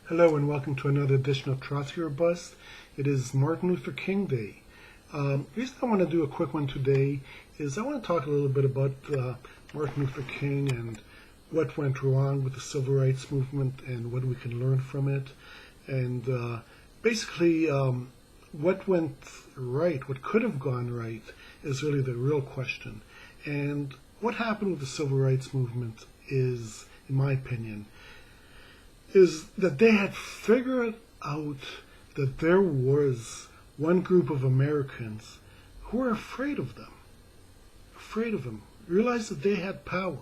Hello and welcome to another edition of Trotsky or Bust. It is Martin Luther King Day. The reason I want to do a quick one today is I want to talk a little bit about Martin Luther King and what went wrong with the civil rights movement and what we can learn from it. And basically, what went right, what could have gone right, is really the real question. And what happened with the civil rights movement is, in my opinion, is that they had figured out that there was one group of Americans who were afraid of them, realized that they had power.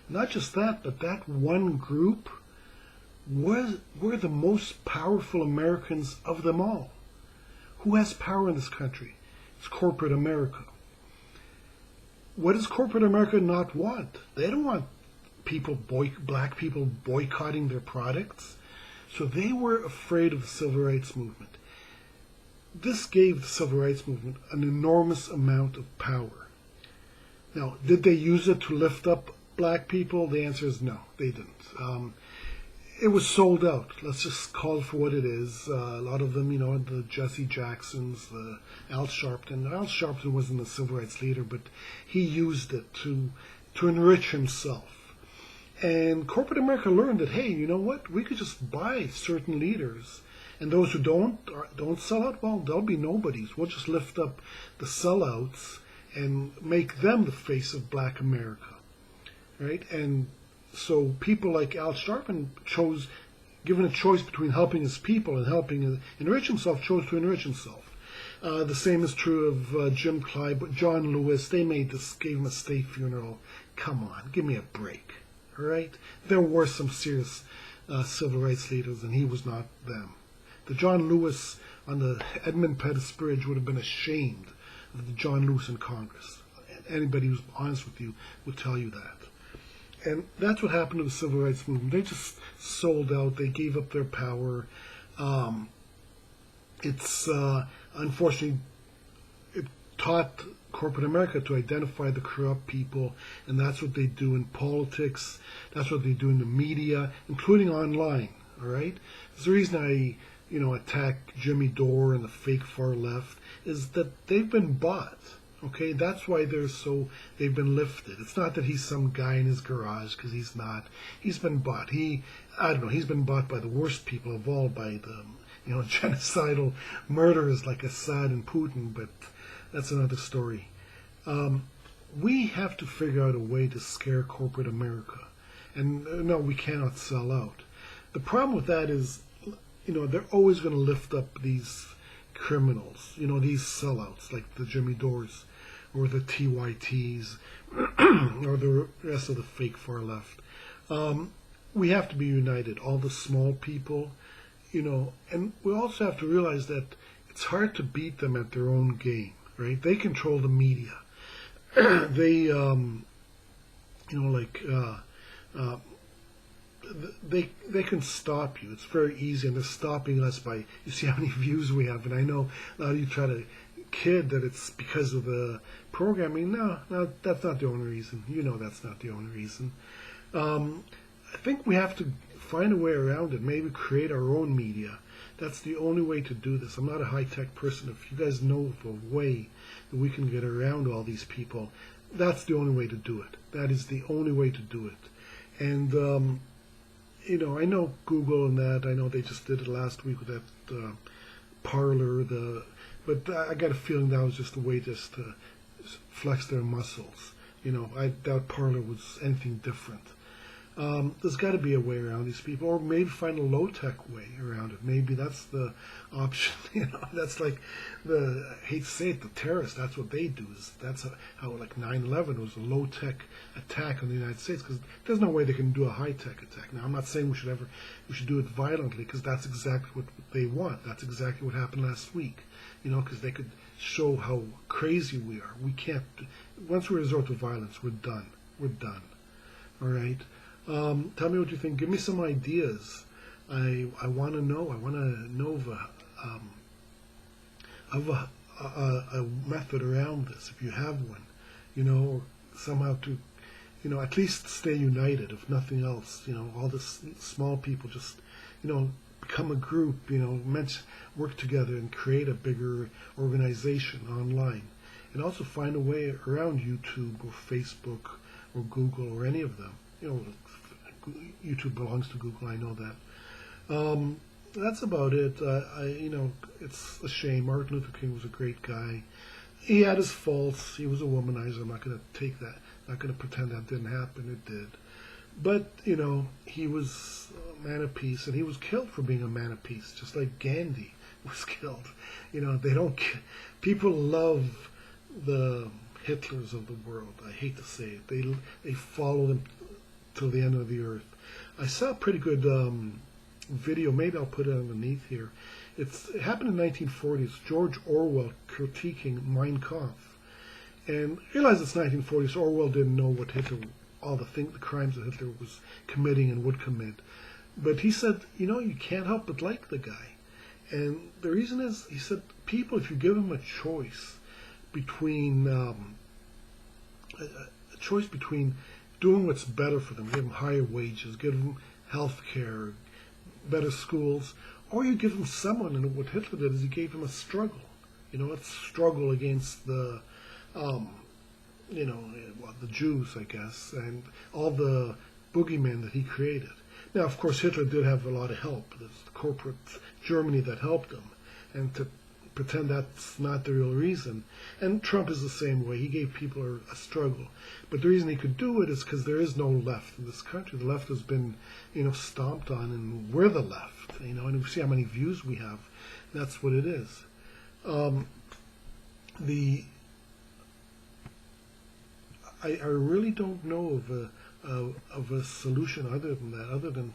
Not just that, but that one group were the most powerful Americans of them all. Who has power in this country? It's corporate America. What does corporate America not want? They don't want black people boycotting their products. So they were afraid of the civil rights movement. This gave the civil rights movement an enormous amount of power. Now, did they use it to lift up black people? The answer is no, they didn't. It was sold out. Let's just call it for what it is. A lot of them, the Jesse Jacksons, the Al Sharpton. Al Sharpton wasn't a civil rights leader, but he used it to enrich himself. And corporate America learned that, hey, you know what? We could just buy certain leaders, and those who don't sell out, well, they'll be nobodies. We'll just lift up the sellouts and make them the face of black America, right? And so people like Al Sharpton given a choice between helping his people and helping enrich himself, chose to enrich himself. The same is true of Jim Clyde, but John Lewis. They gave him a state funeral. Come on, give me a break. All right? There were some serious civil rights leaders, and he was not them. The John Lewis on the Edmund Pettus Bridge would have been ashamed of the John Lewis in Congress. Anybody who's honest with you will tell you that. And that's what happened to the civil rights movement. They just sold out. They gave up their power. Unfortunately, it taught corporate America to identify the corrupt people, and that's what they do in politics. That's what they do in the media, including online. All right. There's the reason I, attack Jimmy Dore and the fake far left is that they've been bought. Okay, that's why they've been lifted. It's not that he's some guy in his garage, because he's not. He's been bought. He's been bought by the worst people of all, by the genocidal murderers like Assad and Putin. But that's another story. We have to figure out a way to scare corporate America. And no, we cannot sell out. The problem with that is, they're always going to lift up these criminals, these sellouts like the Jimmy Dores or the TYTs or the rest of the fake far left. We have to be united, all the small people, and we also have to realize that it's hard to beat them at their own game. Right? They control the media. They can stop you. It's very easy, and they're stopping us by, you see how many views we have. And I know a lot of you try to kid that it's because of the programming. No, that's not the only reason. That's not the only reason. I think we have to find a way around it. Maybe create our own media. That's the only way to do this. I'm not a high-tech person. If you guys know of a way that we can get around all these people, that's the only way to do it. That is the only way to do it. And, I know Google and that. I know they just did it last week with that Parler. But I got a feeling that was just a way just to flex their muscles. I doubt Parler was anything different. There's got to be a way around these people, or maybe find a low-tech way around it. Maybe that's the option. That's like I hate to say it, the terrorists. That's what they do. That's how like 9/11 was a low-tech attack on the United States, because there's no way they can do a high-tech attack. Now, I'm not saying we should do it violently, because that's exactly what they want. That's exactly what happened last week. Because they could show how crazy we are. We can't. Once we resort to violence, we're done. We're done. All right. Tell me what you think. Give me some ideas. I want to know. I want to know of a method around this. If you have one, somehow to, at least stay united. If nothing else, all the small people just become a group, work together and create a bigger organization online. And also find a way around YouTube or Facebook or Google or any of them. YouTube belongs to Google, I know that. That's about it. It's a shame. Martin Luther King was a great guy. He had his faults. He was a womanizer. I'm not going to take that. Not going to pretend that didn't happen. It did. But, he was a man of peace, and he was killed for being a man of peace, just like Gandhi was killed. People love the Hitlers of the world. I hate to say it. They follow them till the end of the earth. I saw a pretty good video. Maybe I'll put it underneath here. It happened in the 1940s. George Orwell critiquing Mein Kampf. And realize it's 1940s. Orwell didn't know what Hitler, all the crimes that Hitler was committing and would commit. But he said, you can't help but like the guy. And the reason is, he said, people, if you give them a choice between doing what's better for them, give them higher wages, give them health care, better schools, or you give them someone, and what Hitler did is he gave him a struggle. A struggle against the Jews, I guess, and all the boogeymen that he created. Now, of course, Hitler did have a lot of help. There's the corporate Germany that helped him, and to pretend that's not the real reason. And Trump is the same way. He gave people a struggle. But the reason he could do it is because there is no left in this country. The left has been, stomped on, and we're the left, and we see how many views we have. That's what it is. I really don't know of a solution other than that, other than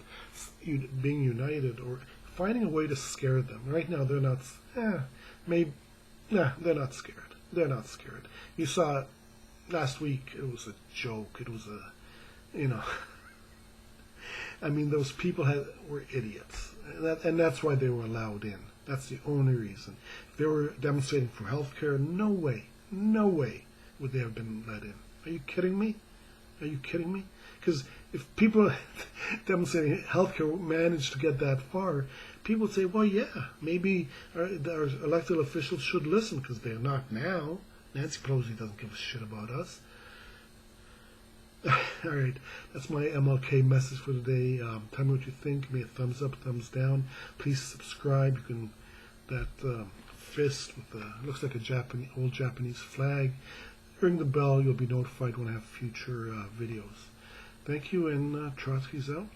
being united or finding a way to scare them. Right now, they're not. They're not scared. They're not scared. You saw it last week. It was a joke. It was those people were idiots, and that's why they were allowed in. That's the only reason. If they were demonstrating for health care, no way would they have been let in. Are you kidding me? Because if people demonstrating health care managed to get that far, people would say, well, yeah, maybe our elected officials should listen, because they're not now. Nancy Pelosi doesn't give a shit about us. All right, that's my MLK message for today. Tell me what you think. Give me a thumbs up, thumbs down. Please subscribe. You can that fist with looks like a old Japanese flag. Ring the bell. You'll be notified when I have future videos. Thank you, and Trotsky's out.